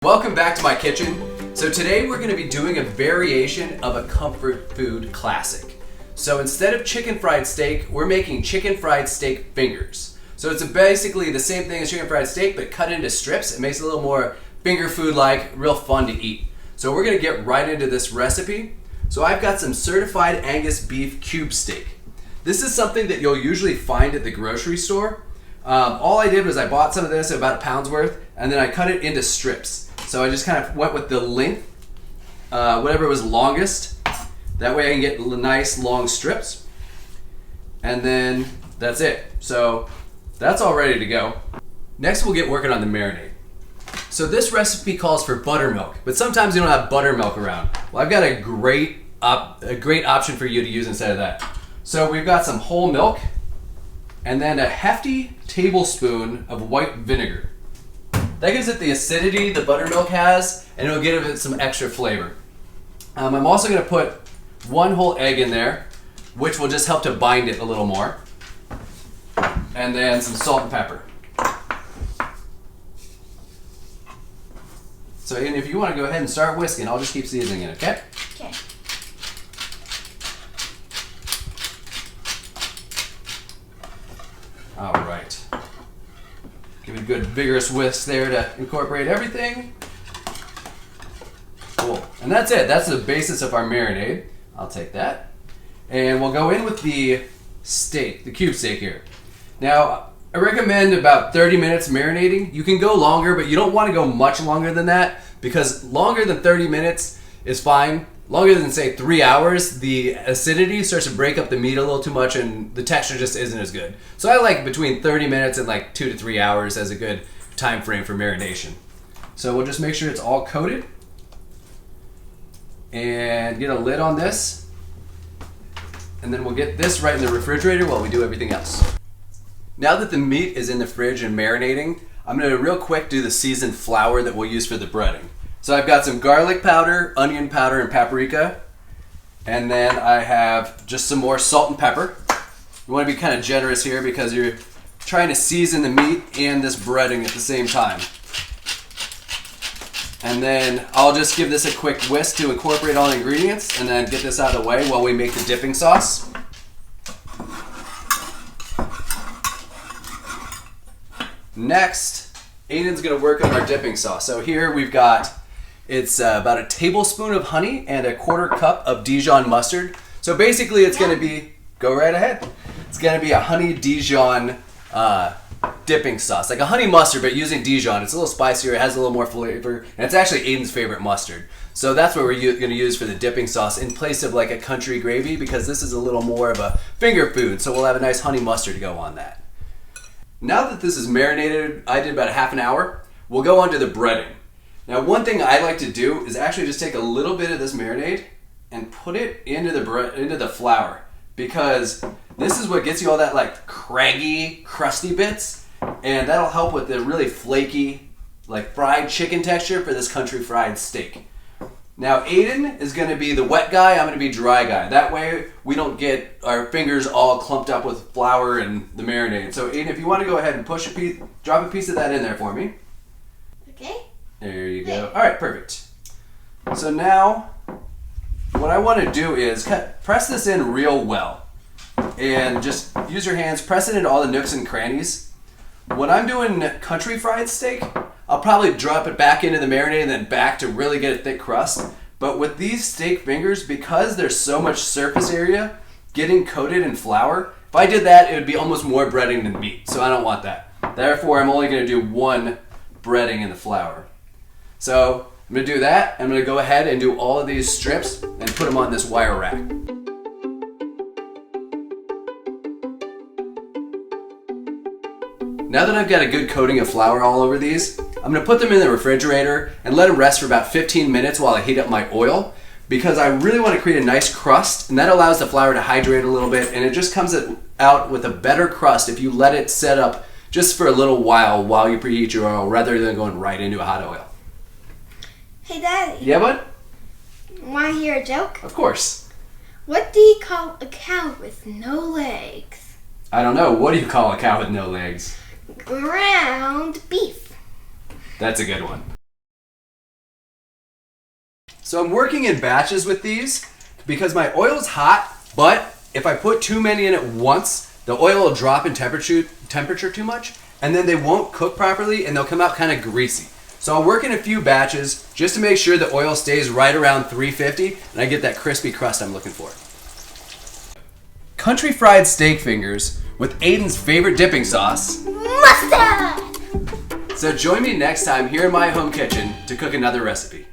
Welcome back to my kitchen. So today we're going to be doing a variation of a comfort food classic. So instead of chicken fried steak, we're making chicken fried steak fingers. So it's basically the same thing as chicken fried steak, but cut into strips. It makes it a little more finger food-like, real fun to eat. So we're going to get right into this recipe. So I've got some Certified Angus Beef cube steak. This is something that you'll usually find at the grocery store. All I did was I bought some of this, about a pound's worth, and then I cut it into strips. So I just kind of went with the length, whatever was longest. That way I can get nice long strips. And then that's it. So that's all ready to go. Next we'll get working on the marinade. So this recipe calls for buttermilk, but sometimes you don't have buttermilk around. Well, I've got a great option for you to use instead of that. So we've got some whole milk and then a hefty tablespoon of white vinegar. That gives it the acidity the buttermilk has, and it'll give it some extra flavor. I'm also going to put one whole egg in there, which will just help to bind it a little more. And then some salt and pepper. So Aiden, if you want to go ahead and start whisking, I'll just keep seasoning it, okay? Okay. All right. Give it a good vigorous whisk there to incorporate everything. Cool. And that's it. That's the basis of our marinade. I'll take that. And we'll go in with the steak, the cube steak here. Now, I recommend about 30 minutes marinating. You can go longer, but you don't want to go much longer than that because longer than 30 minutes is fine. Longer than, say, 3 hours, the acidity starts to break up the meat a little too much and the texture just isn't as good. So I like between 30 minutes and like 2 to 3 hours as a good time frame for marination. So we'll just make sure it's all coated and get a lid on this. And then we'll get this right in the refrigerator while we do everything else. Now that the meat is in the fridge and marinating, I'm going to real quick do the seasoned flour that we'll use for the breading. So I've got some garlic powder, onion powder, and paprika. And then I have just some more salt and pepper. You want to be kind of generous here because you're trying to season the meat and this breading at the same time. And then I'll just give this a quick whisk to incorporate all the ingredients and then get this out of the way while we make the dipping sauce. Next, Aiden's going to work on our dipping sauce. So here we've got it's about a tablespoon of honey and a 1/4 cup of Dijon mustard. So basically it's going to be, go right ahead. It's going to be a honey Dijon dipping sauce. Like a honey mustard, but using Dijon. It's a little spicier, it has a little more flavor, and it's actually Aiden's favorite mustard. So that's what we're going to use for the dipping sauce in place of like a country gravy because this is a little more of a finger food. So we'll have a nice honey mustard to go on that. Now that this is marinated, I did about a half an hour, we'll go on to the breading. Now one thing I like to do is actually just take a little bit of this marinade and put it into the flour because this is what gets you all that like craggy, crusty bits, and that'll help with the really flaky, like fried chicken texture for this country fried steak. Now Aiden is going to be the wet guy, I'm going to be dry guy. That way we don't get our fingers all clumped up with flour and the marinade. So Aiden, if you want to go ahead and drop a piece of that in there for me. Okay. There you go. All right, perfect. So now what I want to do is press this in real well and just use your hands, press it into all the nooks and crannies. When I'm doing country fried steak, I'll probably drop it back into the marinade and then back to really get a thick crust. But with these steak fingers, because there's so much surface area getting coated in flour, if I did that, it would be almost more breading than meat. So I don't want that. Therefore, I'm only going to do one breading in the flour. So I'm going to do that. I'm going to go ahead and do all of these strips and put them on this wire rack. Now that I've got a good coating of flour all over these, I'm going to put them in the refrigerator and let them rest for about 15 minutes while I heat up my oil because I really want to create a nice crust, and that allows the flour to hydrate a little bit, and it just comes out with a better crust if you let it set up just for a little while you preheat your oil rather than going right into a hot oil. Hey Daddy. Yeah, bud? Want to hear a joke? Of course. What do you call a cow with no legs? I don't know. What do you call a cow with no legs? Ground beef. That's a good one. So I'm working in batches with these because my oil's hot, but if I put too many in at once, the oil will drop in temperature too much, and then they won't cook properly and they'll come out kind of greasy. So I'll work in a few batches just to make sure the oil stays right around 350 and I get that crispy crust I'm looking for. Country fried steak fingers with Aiden's favorite dipping sauce, Mustard! So join me next time here in my home kitchen to cook another recipe.